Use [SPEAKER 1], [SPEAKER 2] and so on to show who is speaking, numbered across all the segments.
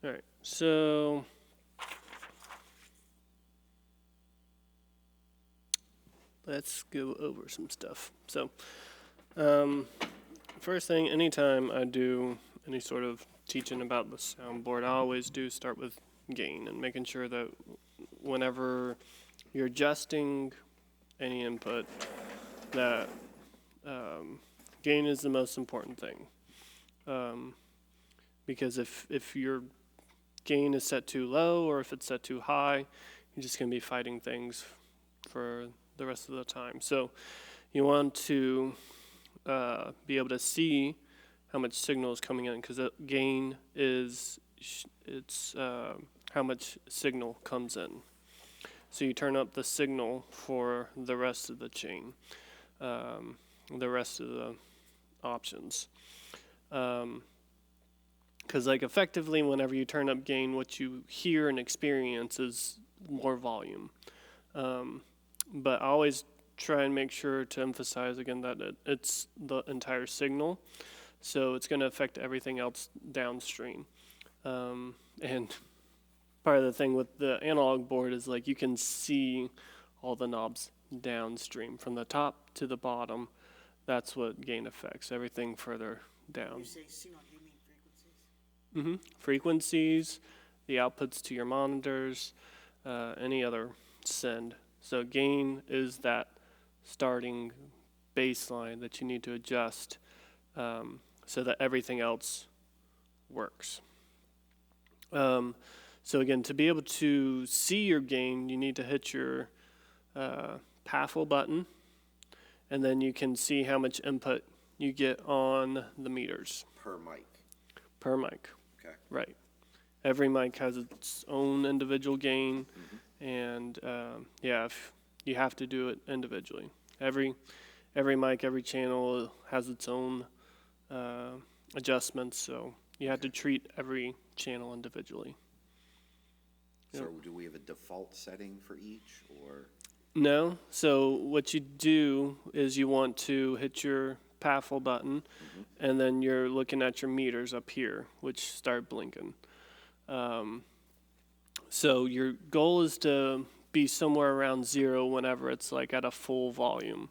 [SPEAKER 1] All right, so let's go over some stuff. So, first thing, anytime I do any sort of teaching about the soundboard, I always do start with gain and making sure that whenever you're adjusting any input, that gain is the most important thing. Because if your gain is set too low or if it's set too high, you're just going to be fighting things for the rest of the time. So you want to be able to see how much signal is coming in, because gain is how much signal comes in. So you turn up the signal for the rest of the chain, the rest of the options. Because like effectively, whenever you turn up gain, what you hear and experience is more volume. But I always try and make sure to emphasize again that it's the entire signal. So it's going to affect everything else downstream. And part of the thing with the analog board is like you can see all the knobs downstream from the top to the bottom. That's what gain affects, everything further down.
[SPEAKER 2] You say signal, you mean frequencies?
[SPEAKER 1] Frequencies, the outputs to your monitors, any other send. So gain is that starting baseline that you need to adjust so that everything else works. So again, to be able to see your gain, you need to hit your PAFL button, and then you can see how much input you get on the meters.
[SPEAKER 3] Per mic.
[SPEAKER 1] Per mic.
[SPEAKER 3] Okay.
[SPEAKER 1] Right. Every mic has its own individual gain, and if you have to do it individually. Every mic, every channel has its own adjustments, so you have to treat every channel individually.
[SPEAKER 3] So do we have a default setting for each, or?
[SPEAKER 1] No. So what you do is you want to hit your PAFL button, and then you're looking at your meters up here, which start blinking. So your goal is to be somewhere around 0 whenever it's like at a full volume.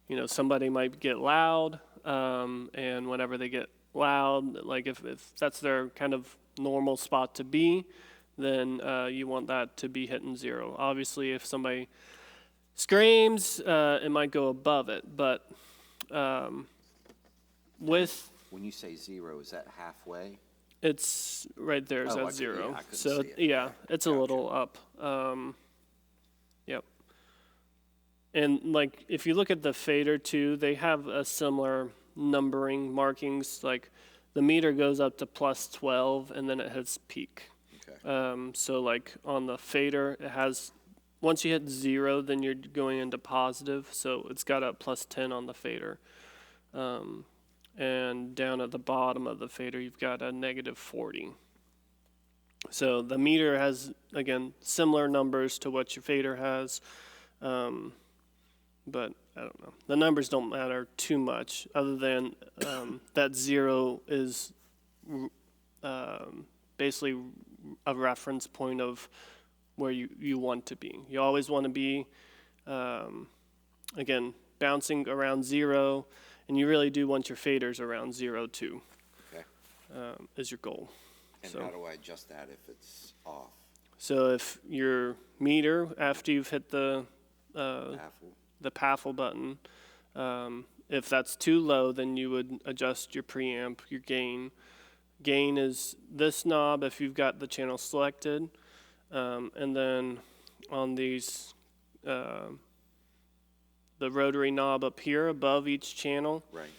[SPEAKER 1] You know, somebody might get loud, and whenever they get loud, like if that's their kind of normal spot to be, then you want that to be hitting 0. Obviously, if somebody screams, it might go above it, but with...
[SPEAKER 3] When you say 0, is that halfway?
[SPEAKER 1] It's right there is at 0.
[SPEAKER 3] I couldn't
[SPEAKER 1] So
[SPEAKER 3] see it.
[SPEAKER 1] yeah, it's a
[SPEAKER 3] Gotcha.
[SPEAKER 1] little up. Yep. And like if you look at the fader too, they have a similar numbering markings. Like the meter goes up to +12 and then it hits peak.
[SPEAKER 3] Okay.
[SPEAKER 1] So like on the fader, it has, once you hit 0, then you're going into positive. So it's got a +10 on the fader. And down at the bottom of the fader, you've got a -40. So the meter has, again, similar numbers to what your fader has, but I don't know. The numbers don't matter too much, other than that 0 is basically a reference point of where you want to be. You always want to be, again, bouncing around 0, and you really do want your faders around 0 too.
[SPEAKER 3] Okay.
[SPEAKER 1] Is your goal.
[SPEAKER 3] And
[SPEAKER 1] So,
[SPEAKER 3] how do I adjust that if it's off?
[SPEAKER 1] so if your meter, after you've hit the
[SPEAKER 3] Baffle?
[SPEAKER 1] PAFL button, if that's too low, then you would adjust your preamp, your gain. Gain is this knob if you've got the channel selected, and then on these, the rotary knob up here above each channel,
[SPEAKER 3] Right.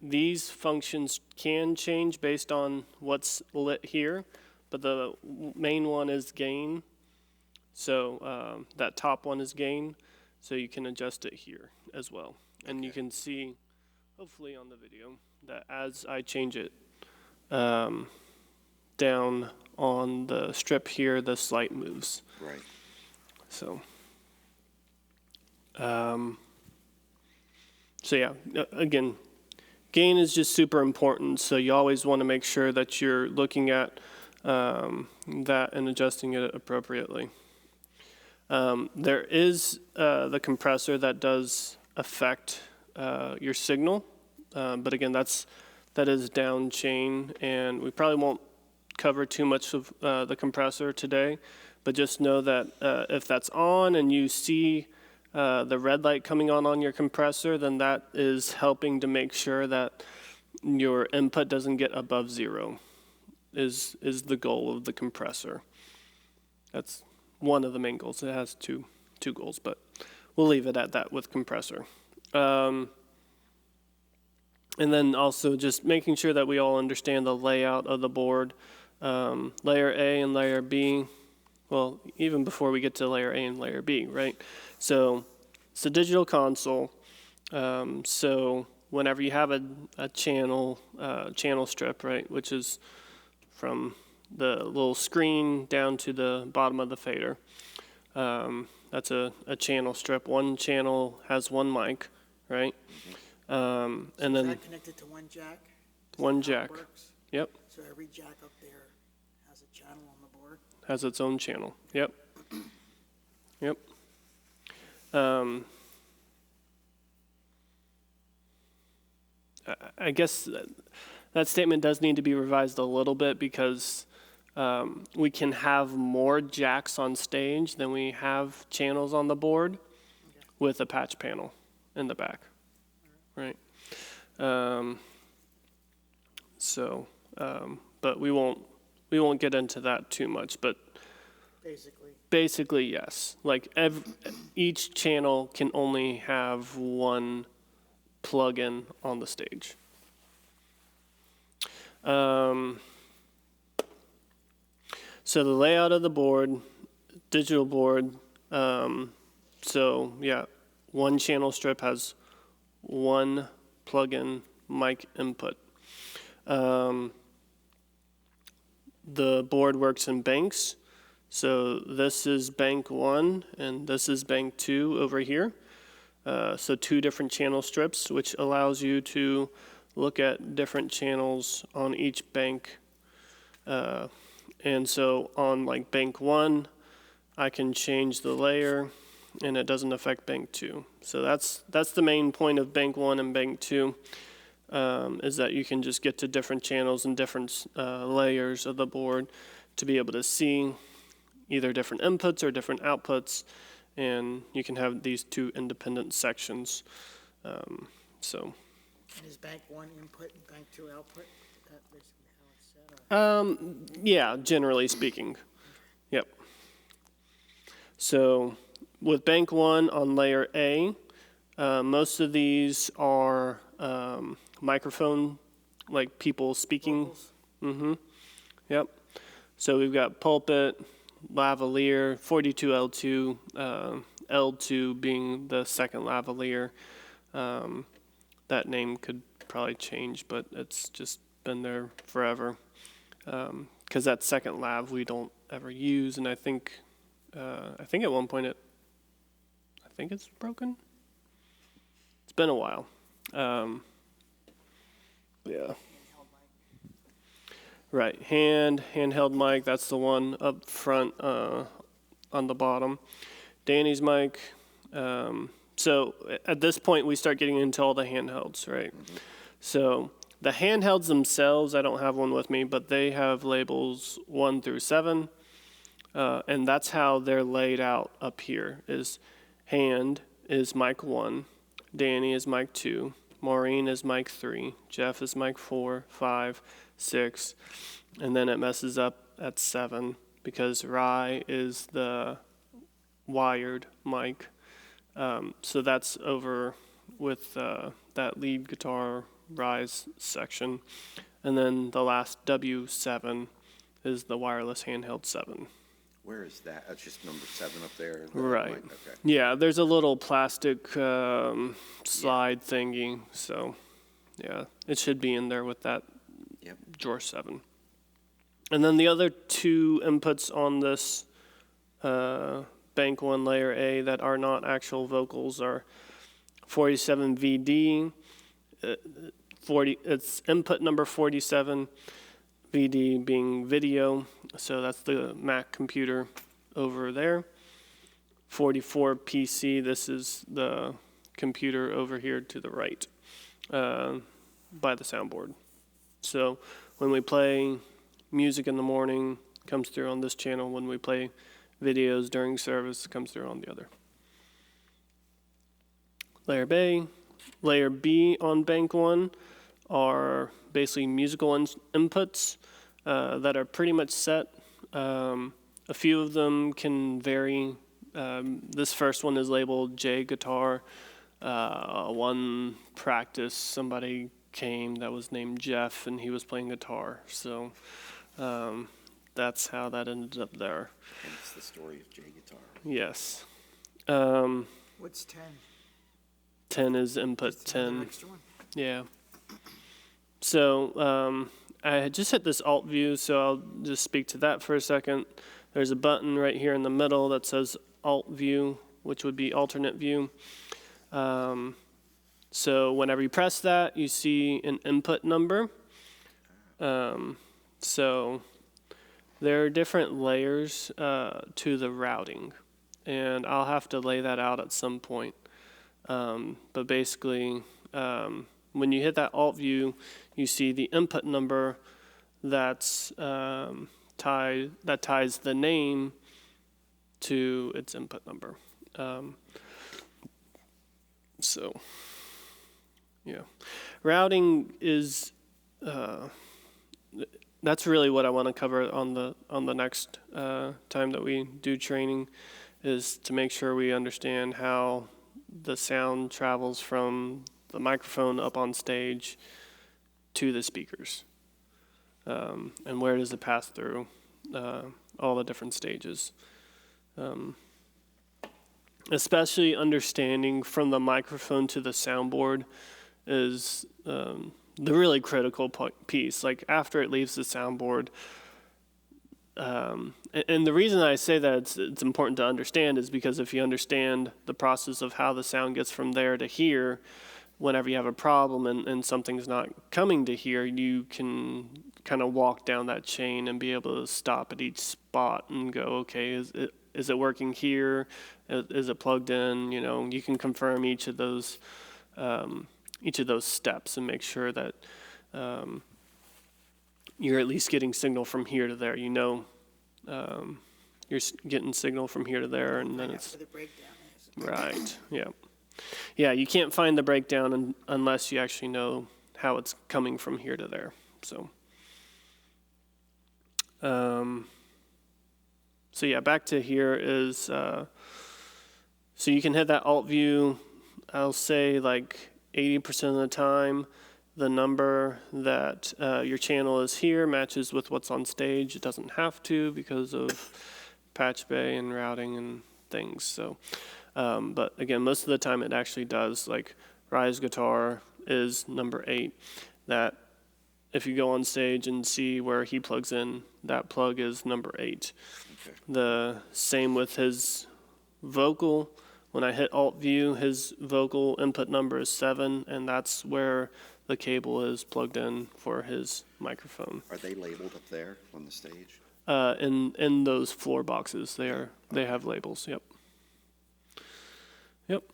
[SPEAKER 1] these functions can change based on what's lit here, but the main one is gain. So that top one is gain, so you can adjust it here as well. And you
[SPEAKER 3] Okay.
[SPEAKER 1] can see, hopefully on the video, that as I change it down on the strip here, the light moves.
[SPEAKER 3] Right.
[SPEAKER 1] So, so yeah, again, gain is just super important, so you always want to make sure that you're looking at that and adjusting it appropriately. There is the compressor that does affect your signal, but again, that is down chain, and we probably won't cover too much of the compressor today, but just know that if that's on and you see the red light coming on your compressor, then that is helping to make sure that your input doesn't get above 0, is the goal of the compressor. That's one of the main goals. It has two goals, but we'll leave it at that with compressor. And then also just making sure that we all understand the layout of the board. Layer A and layer B, well, even before we get to layer A and layer B, right? So it's a digital console. So whenever you have a channel strip, right, which is from the little screen down to the bottom of the fader, that's a channel strip. One channel has one mic, right? And
[SPEAKER 2] Is
[SPEAKER 1] then
[SPEAKER 2] that connected to one jack? Is
[SPEAKER 1] one
[SPEAKER 2] that how it
[SPEAKER 1] jack.
[SPEAKER 2] works?
[SPEAKER 1] Yep,
[SPEAKER 2] So every jack up there has a channel on the board?
[SPEAKER 1] has its own channel. Yep. Yep. I guess that statement does need to be revised a little bit because we can have more jacks on stage than we have channels on the board with a patch panel in the back, right? But we won't get into that too much. But basically, yes. Like each channel can only have one plug-in on the stage. So the layout of the board, digital board. So yeah, one channel strip has one plug-in mic input. The board works in banks. So this is bank 1 and this is bank 2 over here. So 2 different channel strips, which allows you to look at different channels on each bank. And so on like bank 1, I can change the layer and it doesn't affect bank 2. So that's the main point of bank 1 and bank 2, is that you can just get to different channels and different layers of the board to be able to see either different inputs or different outputs, and you can have these 2 independent sections.
[SPEAKER 2] And is bank 1 input and bank 2 output? Is that basically how it's set up?
[SPEAKER 1] Yeah, generally speaking. Yep. So with bank 1 on layer A, most of these are microphone, like people speaking.
[SPEAKER 2] Vocals?
[SPEAKER 1] Yep. So we've got pulpit, lavalier, 42L2, L2 being the second lavalier. That name could probably change, but it's just been there forever. Because that second lav we don't ever use, and I think at one point I think it's broken. It's been a while. Yeah. Right, handheld mic, that's the one up front on the bottom. Danny's mic. So at this point, we start getting into all the handhelds, right? Mm-hmm. So the handhelds themselves, I don't have one with me, but they have labels 1 through 7. And that's how they're laid out up here, is hand is mic 1, Danny is mic 2, Maureen is mic 3, Jeff is mic 4, 5, 6, and then it messes up at 7 because Rye is the wired mic. So that's over with that lead guitar Rye's section. And then the last W7 is the wireless handheld 7.
[SPEAKER 3] Where is that? That's just number 7 up there?
[SPEAKER 1] Right.
[SPEAKER 3] Okay.
[SPEAKER 1] Yeah, there's a little plastic slide thingy. So, yeah, it should be in there with that drawer 7. And then the other 2 inputs on this bank 1 layer A that are not actual vocals are 47 VD. it's input number 47, VD being video, so that's the Mac computer over there. 44 PC, this is the computer over here to the right by the soundboard. So when we play music in the morning, it comes through on this channel. When we play videos during service, it comes through on the other. Layer B on bank 1 are basically musical inputs that are pretty much set. A few of them can vary. This first one is labeled J guitar. One practice, somebody came that was named Jeff, and he was playing guitar. So that's how that ended up there.
[SPEAKER 3] And it's the story of J guitar.
[SPEAKER 1] Yes.
[SPEAKER 2] What's 10?
[SPEAKER 1] 10 is input
[SPEAKER 2] Just
[SPEAKER 1] 10.
[SPEAKER 2] the extra one?
[SPEAKER 1] Yeah. So I had just hit this Alt view, so I'll just speak to that for a second. There's a button right here in the middle that says Alt view, which would be alternate view. So whenever you press that, you see an input number. So there are different layers to the routing, and I'll have to lay that out at some point. But basically, when you hit that Alt view, you see the input number that's ties the name to its input number. So, yeah, routing is that's really what I want to cover on the next time that we do training, is to make sure we understand how the sound travels from the microphone up on stage to the speakers, and where does it pass through all the different stages. Especially understanding from the microphone to the soundboard is the really critical piece. Like after it leaves the soundboard, and the reason I say that it's important to understand is because if you understand the process of how the sound gets from there to here, whenever you have a problem and something's not coming to here, you can kind of walk down that chain and be able to stop at each spot and go, okay, is it working here? Is it plugged in? You know, you can confirm each of those steps and make sure that you're at least getting signal from here to there. You know, you're getting signal from here to there, and then it's
[SPEAKER 2] Where the breakdown is.
[SPEAKER 1] right. Yeah, yeah. You can't find the breakdown unless you actually know how it's coming from here to there. So. So yeah, back to here is, so you can hit that Alt view. I'll say like 80% of the time, the number that your channel is here matches with what's on stage. It doesn't have to because of patch bay and routing and things. So, but again, most of the time it actually does. Like Rise Guitar is number 8. That if you go on stage and see where he plugs in, that plug is number 8.
[SPEAKER 3] Okay.
[SPEAKER 1] The same with his vocal. When I hit Alt View, his vocal input number is 7, and that's where the cable is plugged in for his microphone.
[SPEAKER 3] Are they labeled up there on the stage?
[SPEAKER 1] In those floor boxes, they have labels. Yep. Yep.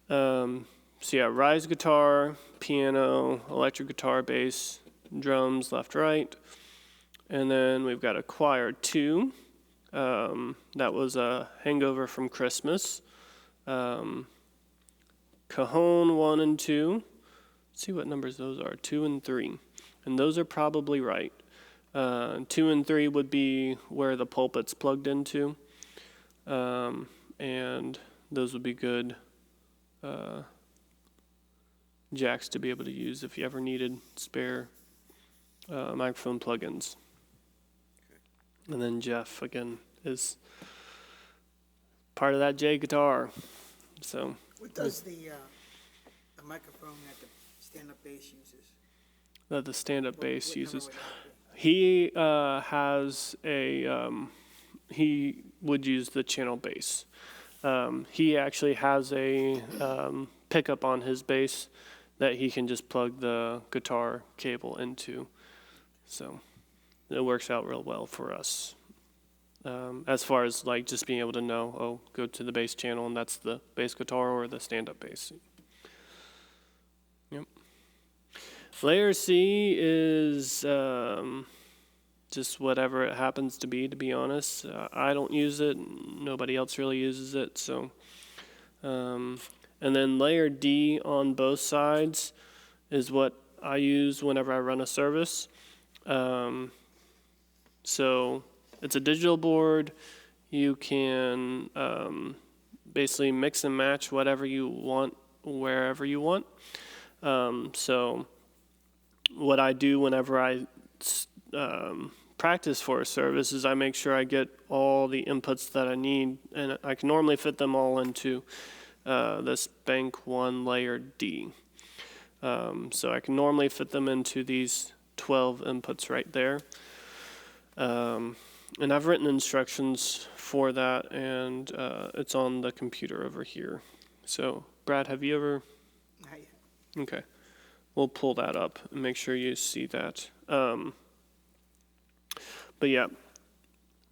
[SPEAKER 1] So yeah, Rise Guitar, piano, electric guitar, bass, drums, left, right. And then we've got a choir 2. That was a hangover from Christmas. Cajon 1 and 2. Let's see what numbers those are, 2 and 3. And those are probably right. 2 and 3 would be where the pulpit's plugged into. And those would be good jacks to be able to use if you ever needed spare microphone plugins. And then Jeff, again, is part of that J guitar. So
[SPEAKER 2] What does the microphone that the stand-up bass uses?
[SPEAKER 1] that the stand-up bass
[SPEAKER 2] What
[SPEAKER 1] uses.
[SPEAKER 2] number would
[SPEAKER 1] He has a, he would use the channel bass. He actually has a pickup on his bass that he can just plug the guitar cable into. So it works out real well for us. As far as like just being able to know, oh, go to the bass channel and that's the bass guitar or the stand-up bass. Yep. Layer C is just whatever it happens to be honest. I don't use it. Nobody else really uses it. So, and then layer D on both sides is what I use whenever I run a service. So it's a digital board. You can basically mix and match whatever you want, wherever you want. So what I do whenever I practice for a service is I make sure I get all the inputs that I need, and I can normally fit them all into this bank 1 layer D. So I can normally fit them into these 12 inputs right there. And I've written instructions for that, and it's on the computer over here. So, Brad, have you ever?
[SPEAKER 2] Not yet.
[SPEAKER 1] Okay. We'll pull that up and make sure you see that. But yeah,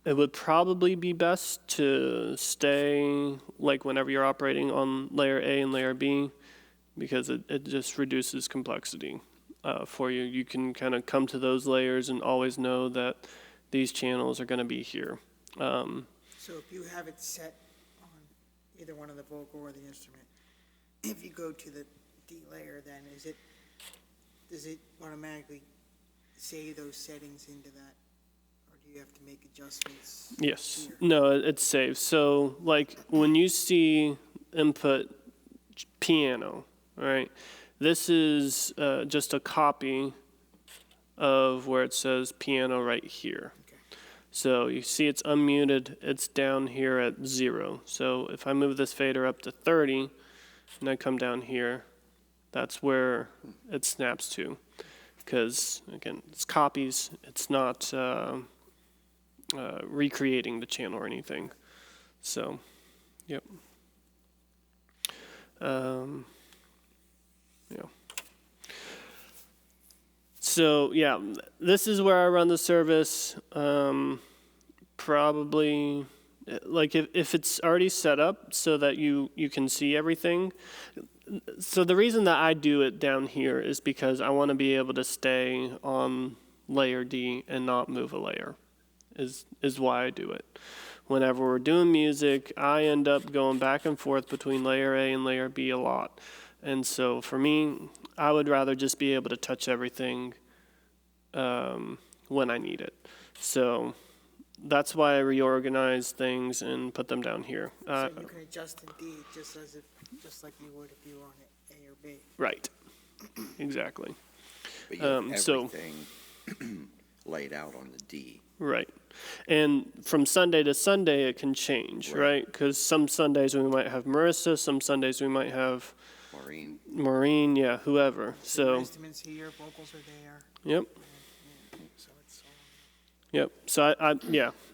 [SPEAKER 1] it would probably be best to stay, like whenever you're operating on layer A and layer B, because it just reduces complexity for you. You can kind of come to those layers and always know that these channels are going to be here.
[SPEAKER 2] So if you have it set on either one of the vocal or the instrument, if you go to the D layer, then does it automatically save those settings into that? Or do you have to make adjustments?
[SPEAKER 1] Yes.
[SPEAKER 2] Here?
[SPEAKER 1] No, it's saved. So like when you see input piano, right? This is just a copy of where it says piano right here.
[SPEAKER 2] Okay.
[SPEAKER 1] So you see it's unmuted, it's down here at 0. So if I move this fader up to 30 and I come down here, that's where it snaps to. Because again, it's copies, it's not recreating the channel or anything. So, yep. Yeah. So yeah, this is where I run the service. Probably, like if it's already set up so that you can see everything. So the reason that I do it down here is because I want to be able to stay on layer D and not move a layer. Is why I do it. Whenever we're doing music, I end up going back and forth between layer A and layer B a lot. And so for me, I would rather just be able to touch everything when I need it. So that's why I reorganize things and put them down here.
[SPEAKER 2] So you can adjust the D just like you would if you were on A or B.
[SPEAKER 1] Right. Exactly.
[SPEAKER 3] But you have
[SPEAKER 1] so-
[SPEAKER 3] everything laid out on the D.
[SPEAKER 1] Right. And from Sunday to Sunday, it can change, right? Because some Sundays we might have Marissa, some Sundays we might have Maureen, yeah, whoever. So,
[SPEAKER 2] Instruments here, vocals are there.
[SPEAKER 1] yep.
[SPEAKER 2] So it's all.
[SPEAKER 1] Yep. So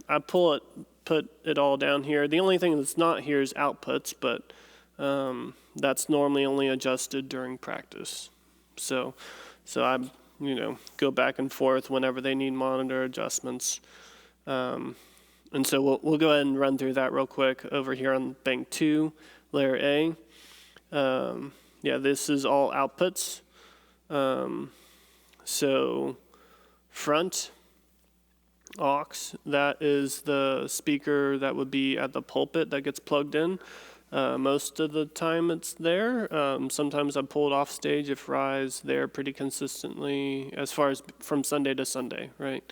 [SPEAKER 1] I put it all down here. The only thing that's not here is outputs, but that's normally only adjusted during practice. So I go back and forth whenever they need monitor adjustments. And so we'll go ahead and run through that real quick over here on bank 2, layer A. This is all outputs. So front aux, that is the speaker that would be at the pulpit that gets plugged in. Most of the time it's there. Sometimes I pull it off stage if Rye's there pretty consistently as far as from Sunday to Sunday, right?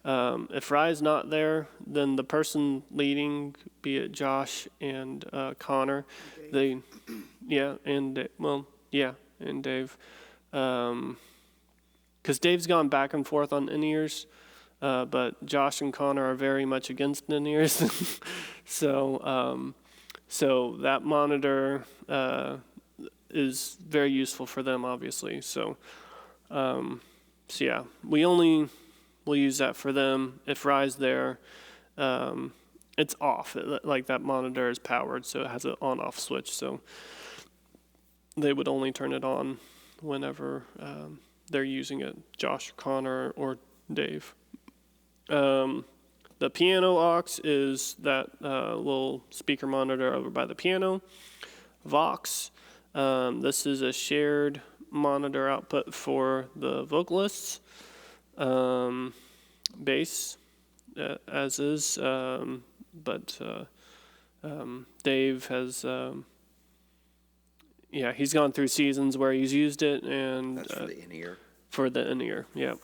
[SPEAKER 1] If Rye's not there, then the person leading, be it Josh and Connor, and Dave. Because Dave's gone back and forth on in-ears, but Josh and Connor are very much against in-ears. So that monitor is very useful for them, obviously. So yeah, we'll use that for them. If Rye's there, it's off. Like that monitor is powered, so it has an on-off switch. So they would only turn it on whenever they're using it, Josh, Connor, or Dave. The piano aux is that little speaker monitor over by the piano. Vox, this is a shared monitor output for the vocalists. Bass, as is, but Dave has, he's gone through seasons where he's used it, and
[SPEAKER 3] That's for the in-ear?
[SPEAKER 1] For the in-ear, yeah.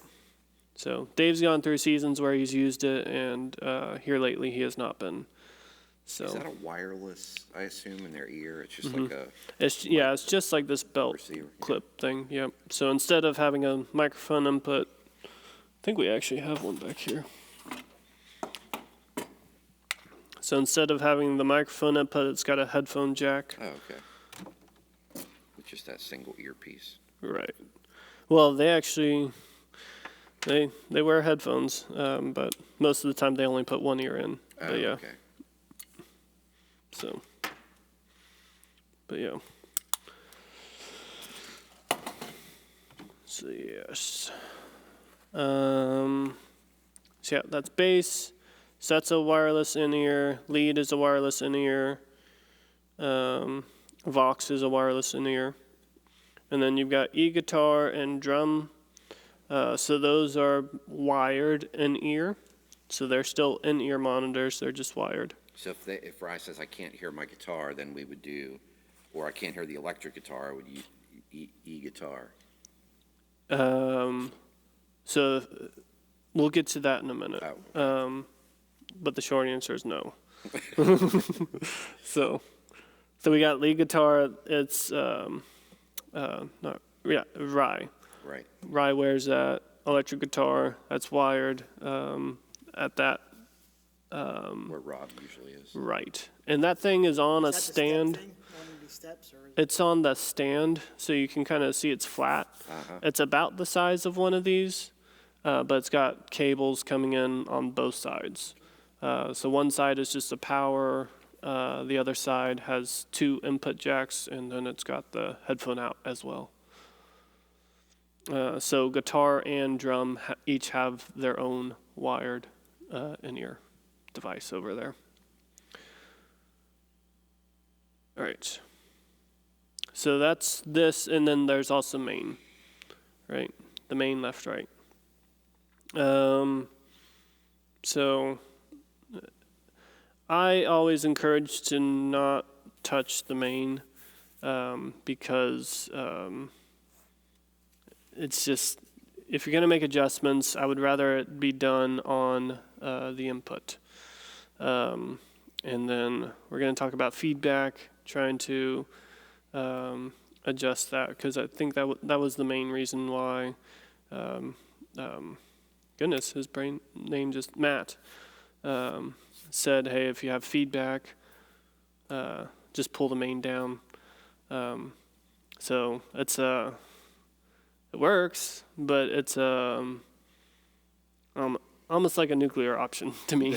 [SPEAKER 1] So Dave's gone through seasons where he's used it, and here lately he has not been. So
[SPEAKER 3] Is that a wireless, I assume, in their ear? It's just like a,
[SPEAKER 1] it's just like this belt
[SPEAKER 3] receiver, yeah.
[SPEAKER 1] clip thing. Yep. So instead of having a microphone input, I think we actually have one back here. So instead of having the microphone input, it's got a headphone jack.
[SPEAKER 3] oh, okay. It's just that single earpiece.
[SPEAKER 1] Right. Well, they actually they wear headphones, but most of the time they only put one ear in.
[SPEAKER 3] Oh,
[SPEAKER 1] But yeah.
[SPEAKER 3] okay.
[SPEAKER 1] So. But yeah. So yes. So yeah, that's bass. So that's a wireless in-ear. Lead is a wireless in-ear. Vox is a wireless in-ear. And then you've got e-guitar and drum. So those are wired in-ear. So they're still in-ear monitors. They're just wired.
[SPEAKER 3] So if Rye says I can't hear my guitar, then we would do, or I can't hear the electric guitar, I would use e-guitar.
[SPEAKER 1] So we'll get to that in a minute.
[SPEAKER 3] Oh.
[SPEAKER 1] But the short answer is no. So we got lead guitar. It's Rye.
[SPEAKER 3] Right.
[SPEAKER 1] Rye wears that. Electric guitar, that's wired at that.
[SPEAKER 3] Where Rob usually is.
[SPEAKER 1] Right. And that thing is on a
[SPEAKER 2] Is that the step
[SPEAKER 1] stand.
[SPEAKER 2] thing? One of these steps, or is
[SPEAKER 1] It's on the stand, so you can kind of see it's flat.
[SPEAKER 3] Uh-huh.
[SPEAKER 1] It's about the size of one of these, but it's got cables coming in on both sides. So one side is just a power, the other side has 2 input jacks, and then it's got the headphone out as well. So guitar and drum each have their own wired in-ear device over there. All right. So that's this, and then there's also main, right? The main, left, right. So I always encourage to not touch the main because it's just, if you're going to make adjustments, I would rather it be done on the input. And then we're going to talk about feedback, trying to adjust that, because I think that was the main reason why, goodness, his brain name just, Matt, said, hey, if you have feedback, just pull the main down. So it's it works, but it's almost like a nuclear option to me,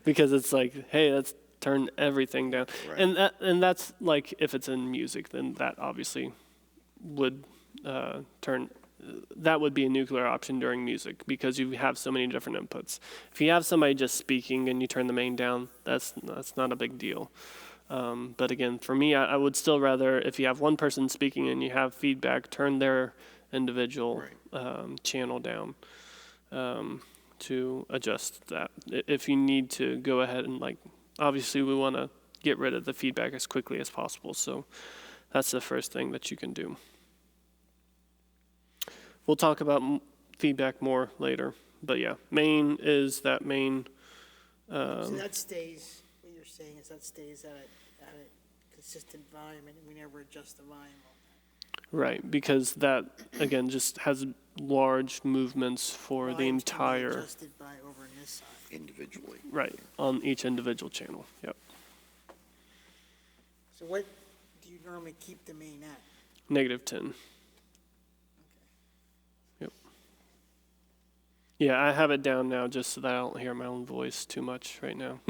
[SPEAKER 1] because it's like, hey, let's turn everything down. Right. And that's like, if it's in music, then that obviously would that would be a nuclear option during music, because you have so many different inputs. If you have somebody just speaking and you turn the main down, that's not a big deal. But again, for me, I would still rather, if you have one person speaking and you have feedback, turn their individual channel down to adjust that. If you need to go ahead and, like, obviously we want to get rid of the feedback as quickly as possible, so that's the first thing that you can do. We'll talk about feedback more later, but yeah, main is that main.
[SPEAKER 2] so that stays, what you're saying is that stays at a consistent volume, and we never adjust the volume on that.
[SPEAKER 1] Right, because that, again, just has large movements for the
[SPEAKER 2] Volumes can be
[SPEAKER 1] entire,
[SPEAKER 2] adjusted by over on this side.
[SPEAKER 3] Individually.
[SPEAKER 1] right, on each individual channel. Yep.
[SPEAKER 2] So what do you normally keep the main at?
[SPEAKER 1] -10. Yep. Yeah, I have it down now just so that I don't hear my own voice too much right now.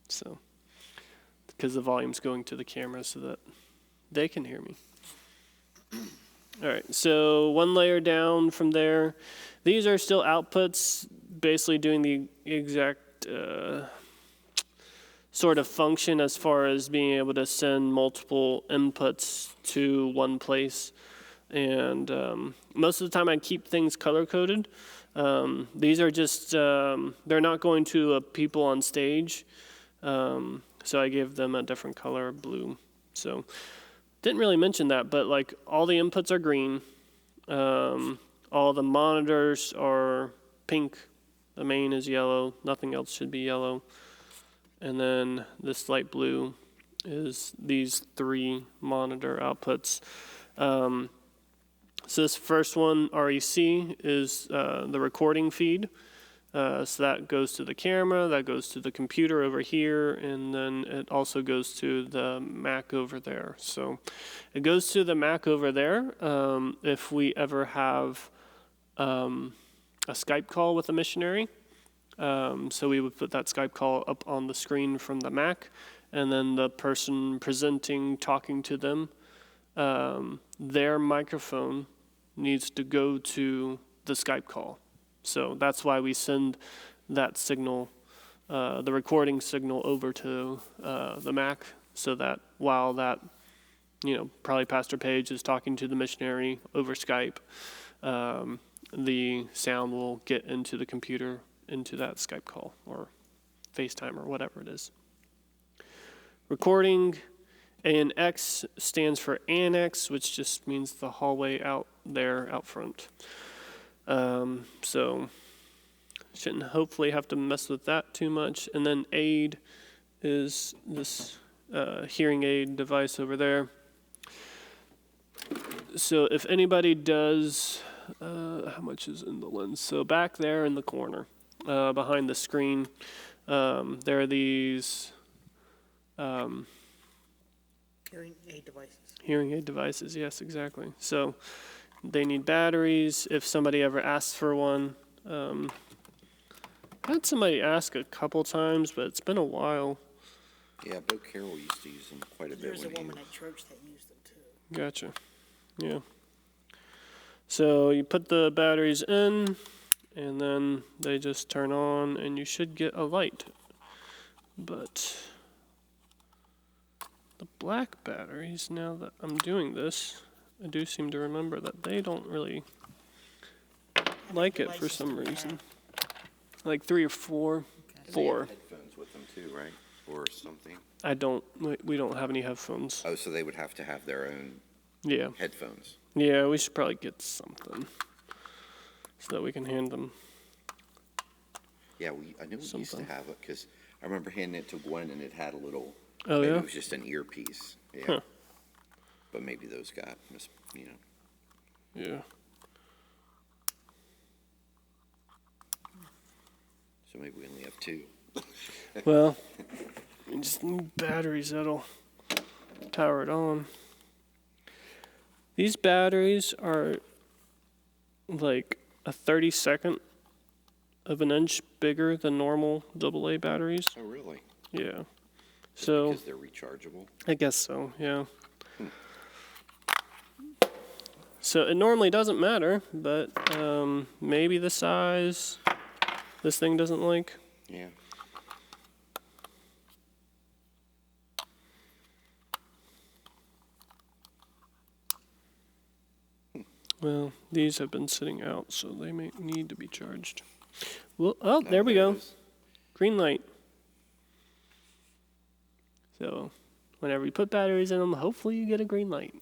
[SPEAKER 1] So, because the volume's going to the camera so that they can hear me. All right, so one layer down from there, these are still outputs, basically doing the exact sort of function as far as being able to send multiple inputs to one place. And most of the time I keep things color-coded. These are just, they're not going to people on stage, so I gave them a different color, blue. So didn't really mention that, but like all the inputs are green. All the monitors are pink. The main is yellow. Nothing else should be yellow. And then this light blue is these 3 monitor outputs. So this first one, REC, is the recording feed. So that goes to the camera, that goes to the computer over here, and then it also goes to the Mac over there. So it goes to the Mac over there if we ever have a Skype call with a missionary. So we would put that Skype call up on the screen from the Mac, and then the person presenting, talking to them, their microphone needs to go to the Skype call. So that's why we send that signal, the recording signal, over to the Mac, so that while that, probably Pastor Page is talking to the missionary over Skype, the sound will get into the computer, into that Skype call or FaceTime or whatever it is. Recording, ANX stands for annex, which just means the hallway out there, out front. So shouldn't hopefully have to mess with that too much. And then aid is this hearing aid device over there. So if anybody does, how much is in the lens? So back there in the corner, behind the screen, there are these
[SPEAKER 2] Hearing aid devices.
[SPEAKER 1] hearing aid devices, yes, exactly. So they need batteries if somebody ever asks for one. I had somebody ask a couple times, but it's been a while.
[SPEAKER 3] Yeah, Bill Carroll used to use them quite a bit.
[SPEAKER 2] There's a
[SPEAKER 3] when he
[SPEAKER 2] woman at church that used them too.
[SPEAKER 1] Gotcha. Yeah. So you put the batteries in, and then they just turn on, and you should get a light. But the black batteries, now that I'm doing this, I do seem to remember that they don't really like it for some reason. Like 3 or 4.
[SPEAKER 3] They
[SPEAKER 1] 4.
[SPEAKER 3] have headphones with them too, right? Or something.
[SPEAKER 1] We don't have any headphones.
[SPEAKER 3] Oh, so they would have to have their own
[SPEAKER 1] Yeah.
[SPEAKER 3] headphones.
[SPEAKER 1] Yeah, we should probably get something so that we can hand them.
[SPEAKER 3] Yeah, I knew we used to
[SPEAKER 1] Something.
[SPEAKER 3] have it because I remember handing it to Gwen and it had a little.
[SPEAKER 1] Oh,
[SPEAKER 3] maybe
[SPEAKER 1] yeah?
[SPEAKER 3] it was just an earpiece. Yeah.
[SPEAKER 1] Huh.
[SPEAKER 3] But maybe those got,
[SPEAKER 1] Yeah.
[SPEAKER 3] So maybe we only have 2.
[SPEAKER 1] Well, you just need batteries that'll power it on. These batteries are like a 32nd of an inch bigger than normal AA batteries.
[SPEAKER 3] Oh, really?
[SPEAKER 1] Yeah. So
[SPEAKER 3] Because they're rechargeable.
[SPEAKER 1] I guess so, yeah. So it normally doesn't matter, but maybe the size this thing doesn't like.
[SPEAKER 3] Yeah.
[SPEAKER 1] Well, these have been sitting out, so they may need to be charged. Well, oh, there we go.
[SPEAKER 3] it is.
[SPEAKER 1] Green light. So whenever you put batteries in them, hopefully you get a green light.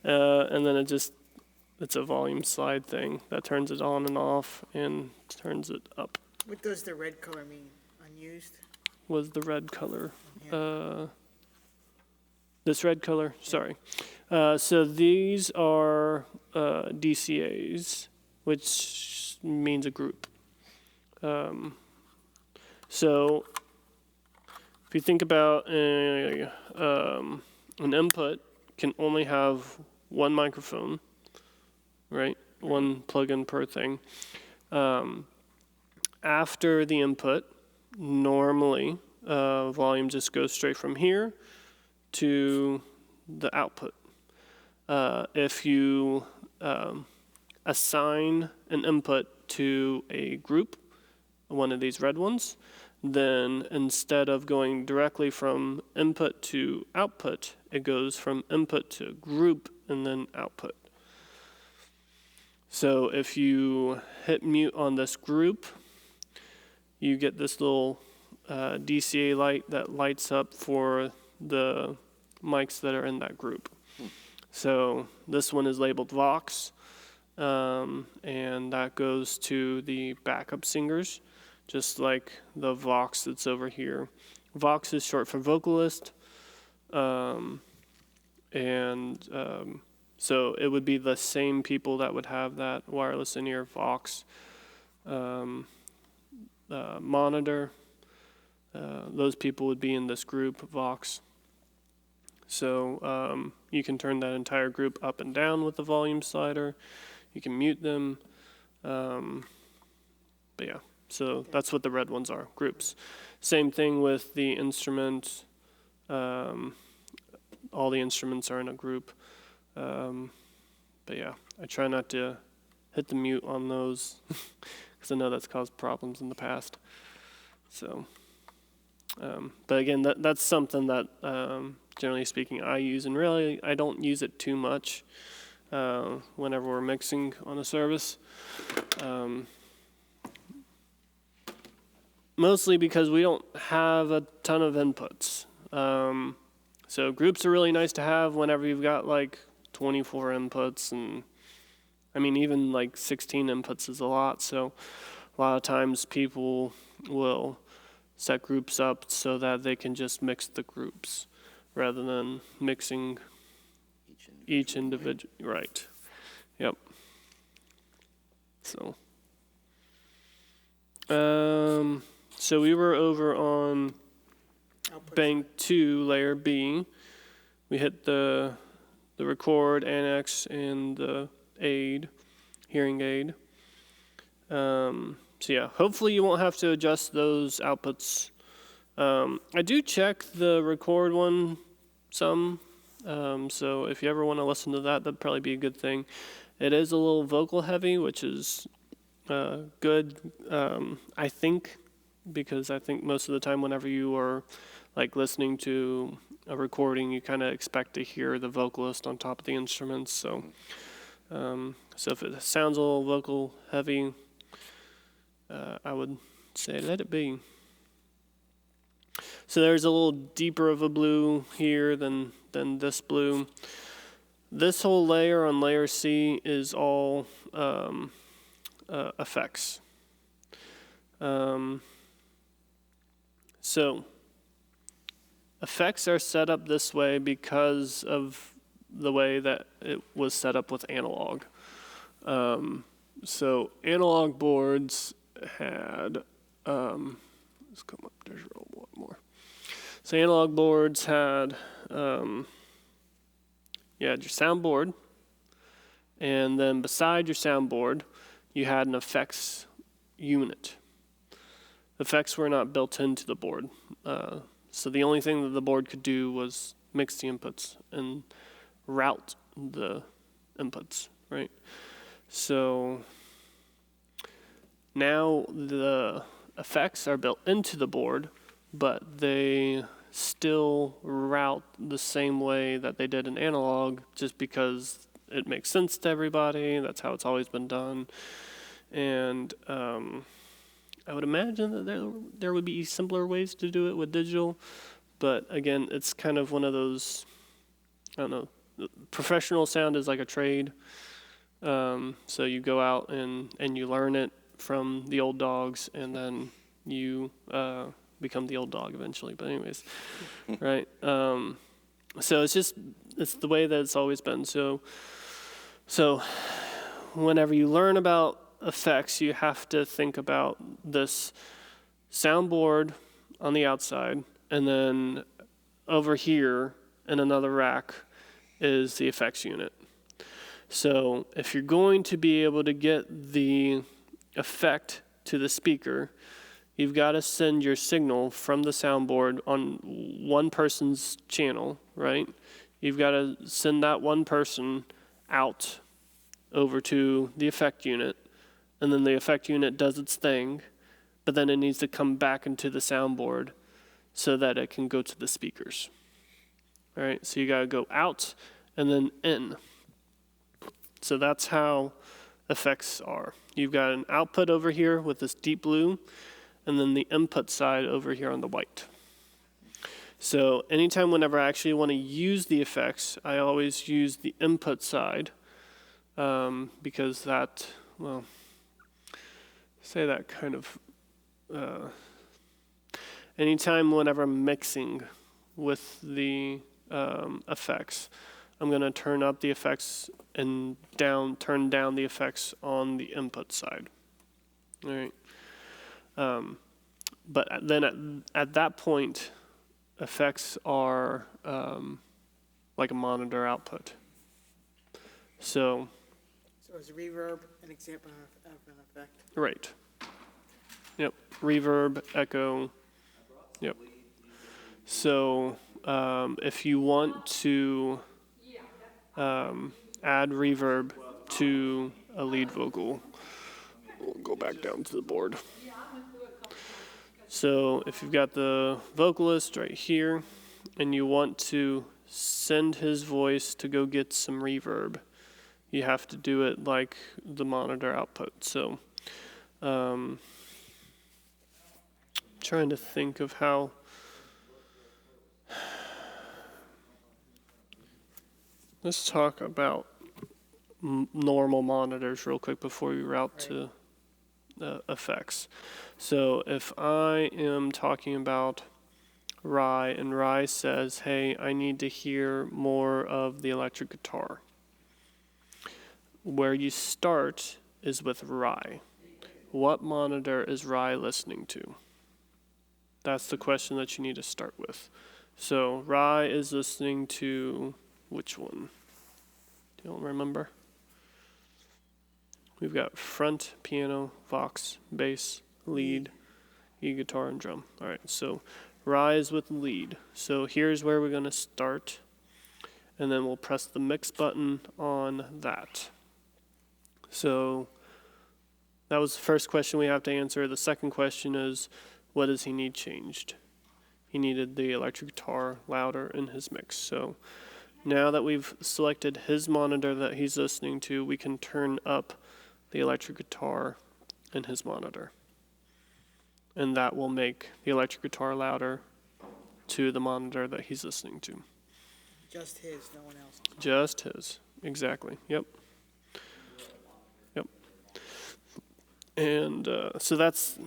[SPEAKER 1] And then it's a volume slide thing that turns it on and off and turns it up.
[SPEAKER 2] What does the red color mean? Unused?
[SPEAKER 1] Was the red color.
[SPEAKER 2] Yeah.
[SPEAKER 1] This red color, sorry. So these are DCAs, which means a group. So if you think about an input can only have one microphone, right? One plug-in per thing. After the input, normally volume just goes straight from here to the output. if you assign an input to a group, one of these red ones, then instead of going directly from input to output, it goes from input to group and then output. So if you hit mute on this group, you get this little DCA light that lights up for the mics that are in that group. So this one is labeled Vox, and that goes to the backup singers, just like the Vox that's over here. Vox is short for vocalist, so it would be the same people that would have that wireless in-ear Vox monitor. Those people would be in this group, Vox. So you can turn that entire group up and down with the volume slider. You can mute them. But yeah, so that's what the red ones are, groups. Same thing with the instrument. All the instruments are in a group. But yeah, I try not to hit the mute on those because I know that's caused problems in the past. So, but again, that's something that generally speaking I use, and really I don't use it too much whenever we're mixing on a service. Mostly because we don't have a ton of inputs. So groups are really nice to have whenever you've got like 24 inputs, and I mean even like 16 inputs is a lot. So a lot of times people will set groups up so that they can just mix the groups rather than mixing each individual. Right. Yep. So so we were over on
[SPEAKER 2] Output.
[SPEAKER 1] bank 2, layer B. We hit the record, annex, and the aid, hearing aid. So yeah, hopefully you won't have to adjust those outputs. I do check the record one some, so if you ever want to listen to that, that'd probably be a good thing. It is a little vocal heavy, which is good, I think, because I think most of the time whenever you are like listening to a recording, you kind of expect to hear the vocalist on top of the instruments. So, so if it sounds a little vocal heavy, I would say let it be. So there's a little deeper of a blue here than this blue. This whole layer on layer C is all effects. So effects are set up this way because of the way that it was set up with analog. So analog boards had, let's come up, there's a lot more. So analog boards had, you had your soundboard, and then beside your soundboard, you had an effects unit. Effects were not built into the board. So the only thing that the board could do was mix the inputs and route the inputs, right? So now the effects are built into the board, but they still route the same way that they did in analog, just because it makes sense to everybody. That's how it's always been done. And I would imagine that there would be simpler ways to do it with digital, but again, it's kind of one of those, I don't know, professional sound is like a trade. So you go out and you learn it from the old dogs, and then you become the old dog eventually. But anyways, right? So it's the way that it's always been. So whenever you learn about effects, you have to think about this soundboard on the outside, and then over here in another rack is the effects unit. So if you're going to be able to get the effect to the speaker, you've got to send your signal from the soundboard on one person's channel, right? You've got to send that one person out over to the effect unit, and then the effect unit does its thing, but then it needs to come back into the soundboard so that it can go to the speakers. All right, so you got to go out and then in. So that's how effects are. You've got an output over here with this deep blue, and then the input side over here on the white. So anytime whenever I actually want to use the effects, I always use the input side because that, well, say that kind of, anytime whenever I'm mixing with the effects, I'm going to turn up the effects and turn down the effects on the input side. All right. But then at that point, effects are like a monitor output. So
[SPEAKER 2] is reverb an example of an effect?
[SPEAKER 1] right. Yep. Reverb, echo. Yep. So if you want to add reverb to a lead vocal, we'll go back down to the board. So if you've got the vocalist right here and you want to send his voice to go get some reverb, you have to do it like the monitor output. So trying to think of how let's talk about normal monitors real quick before we route to effects. So if I am talking about Rye and Rye says, hey, I need to hear more of the electric guitar. Where you start is with Rye. What monitor is Rye listening to? That's the question that you need to start with. So Rye is listening to which one? Do you remember? We've got front, piano, vox, bass, lead, e-guitar, and drum. All right, so Rye is with lead. So here's where we're going to start, and then we'll press the mix button on that. So that was the first question we have to answer. The second question is, what does he need changed? He needed the electric guitar louder in his mix. So now that we've selected his monitor that he's listening to, we can turn up the electric guitar in his monitor. And that will make the electric guitar louder to the monitor that he's listening to.
[SPEAKER 2] Just his, no one else.
[SPEAKER 1] Just his, exactly, yep. Yep. And so that's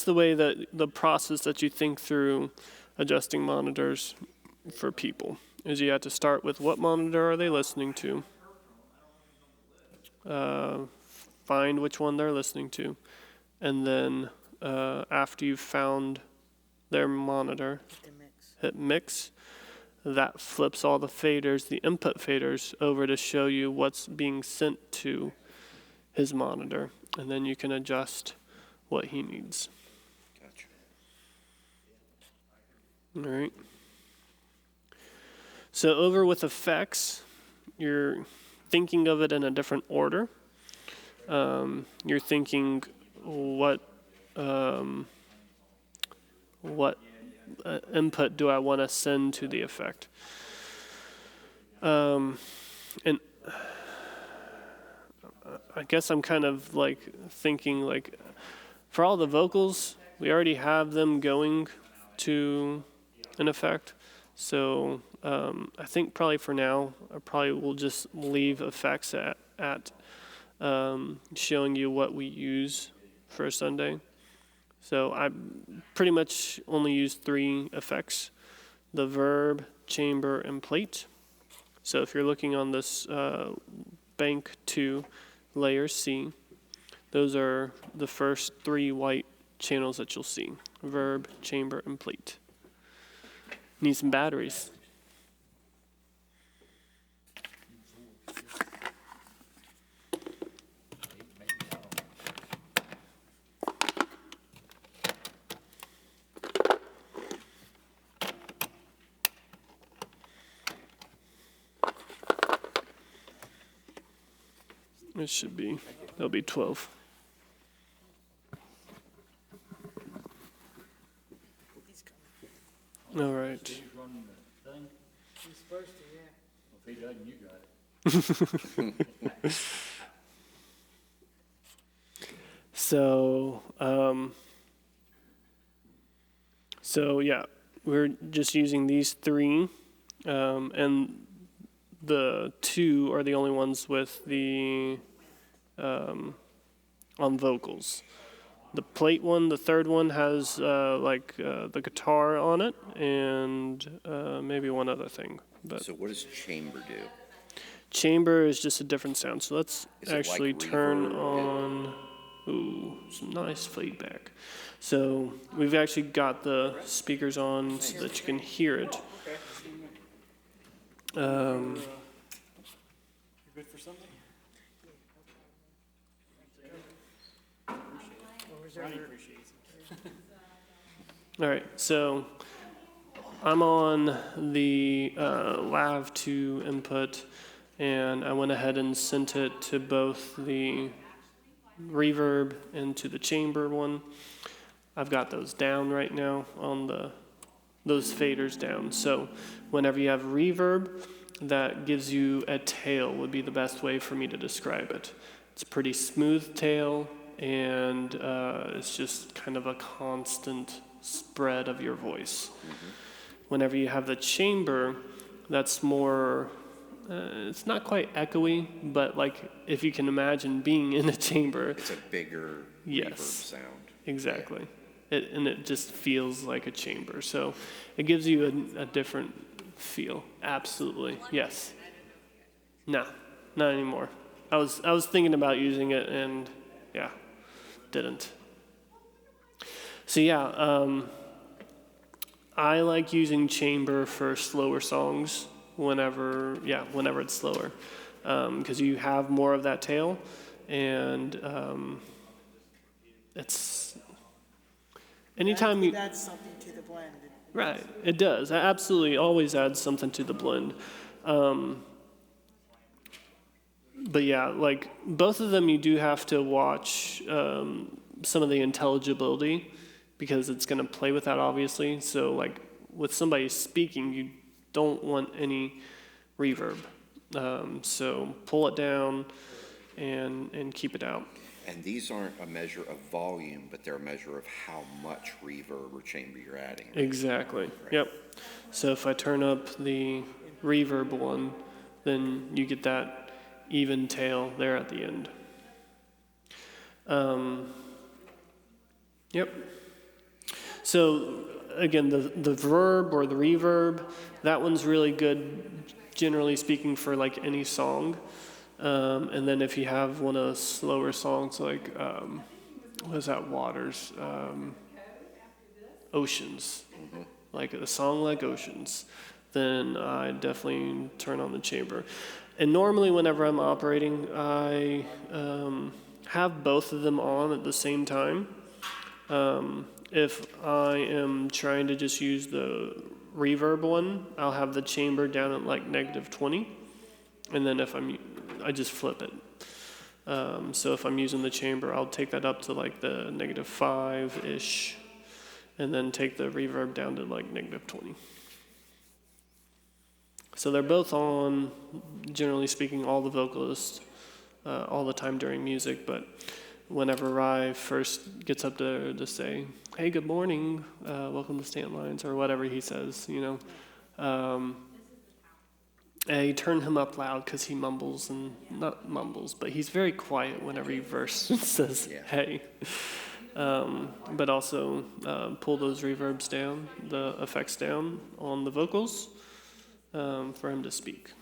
[SPEAKER 1] the way that the process that you think through adjusting monitors for people is you have to start with what monitor are they listening to, find which one they're listening to, and then after you've found their monitor, hit mix. That flips all the faders, the input faders, over to show you what's being sent to his monitor, and then you can adjust what he needs.
[SPEAKER 3] Gotcha.
[SPEAKER 1] All right. So over with effects, you're thinking of it in a different order. You're thinking what input do I want to send to the effect? And I guess I'm kind of like thinking like for all the vocals, we already have them going to an effect. So I think probably for now, I probably will just leave effects at showing you what we use for a Sunday. So I pretty much only use 3 effects: the verb, chamber, and plate. So if you're looking on this bank 2, layer C, those are the first 3 white channels that you'll see: verb, chamber, and plate. Need some batteries. It should be, that'll be 12.
[SPEAKER 2] He's coming.
[SPEAKER 1] All right.
[SPEAKER 4] He's running the thing.
[SPEAKER 2] He's supposed to, yeah.
[SPEAKER 4] If he doesn't, you got it.
[SPEAKER 1] So yeah, we're just using these three, and the two are the only ones with the on vocals. The plate one, the third one has the guitar on it, and maybe one other thing. But
[SPEAKER 3] So what does chamber do?
[SPEAKER 1] chamber is just a different sound. So let's
[SPEAKER 3] Is it like
[SPEAKER 1] actually turn
[SPEAKER 3] reverb?
[SPEAKER 1] on. Ooh, some nice feedback. So we've actually got the speakers on so that you can hear it.
[SPEAKER 4] You good for something? Ronnie appreciates it.
[SPEAKER 1] All right, so I'm on the Lav 2 input, and I went ahead and sent it to both the reverb and to the chamber one. I've got those down right now on those faders down. So whenever you have reverb, that gives you a tail would be the best way for me to describe it. It's a pretty smooth tail, and it's just kind of a constant spread of your voice. Whenever you have the chamber, that's more, it's not quite echoey, but like if you can imagine being in a chamber.
[SPEAKER 3] It's a bigger
[SPEAKER 1] Yes.
[SPEAKER 3] reverb sound.
[SPEAKER 1] Exactly. And it just feels like a chamber. So it gives you a different feel. Absolutely. Yes. No, not anymore. I was thinking about using it, and yeah, didn't. So yeah, I like using chamber for slower songs whenever it's slower, because you have more of that tail, and it's anytime you
[SPEAKER 2] That's something to the blend.
[SPEAKER 1] right, it does. I absolutely always add something to the blend. But yeah, like both of them, you do have to watch some of the intelligibility, because it's going to play with that, obviously. So like with somebody speaking, you don't want any reverb. So pull it down and keep it out.
[SPEAKER 3] And these aren't a measure of volume, but they're a measure of how much reverb or chamber you're adding. Right?
[SPEAKER 1] Exactly. Yep. So if I turn up the reverb one, then you get that even tail there at the end. Yep. So again, the verb or the reverb, that one's really good, generally speaking, for like any song. And then if you have one of the slower songs like, what is that, Waters? Oceans. Like a song like Oceans, then I definitely turn on the chamber. And normally whenever I'm operating, I have both of them on at the same time. If I am trying to just use the reverb one, I'll have the chamber down at like -20. And then if I just flip it. So if I'm using the chamber, I'll take that up to like the -5-ish, and then take the reverb down to like -20. So they're both on, generally speaking, all the vocalists all the time during music, but whenever Rye first gets up to say, hey, good morning, welcome to Stant Lines, or whatever he says, I turn him up loud because he mumbles, and not mumbles, but he's very quiet whenever he first says, hey. But also pull those reverbs down, the effects down on the vocals for him to speak.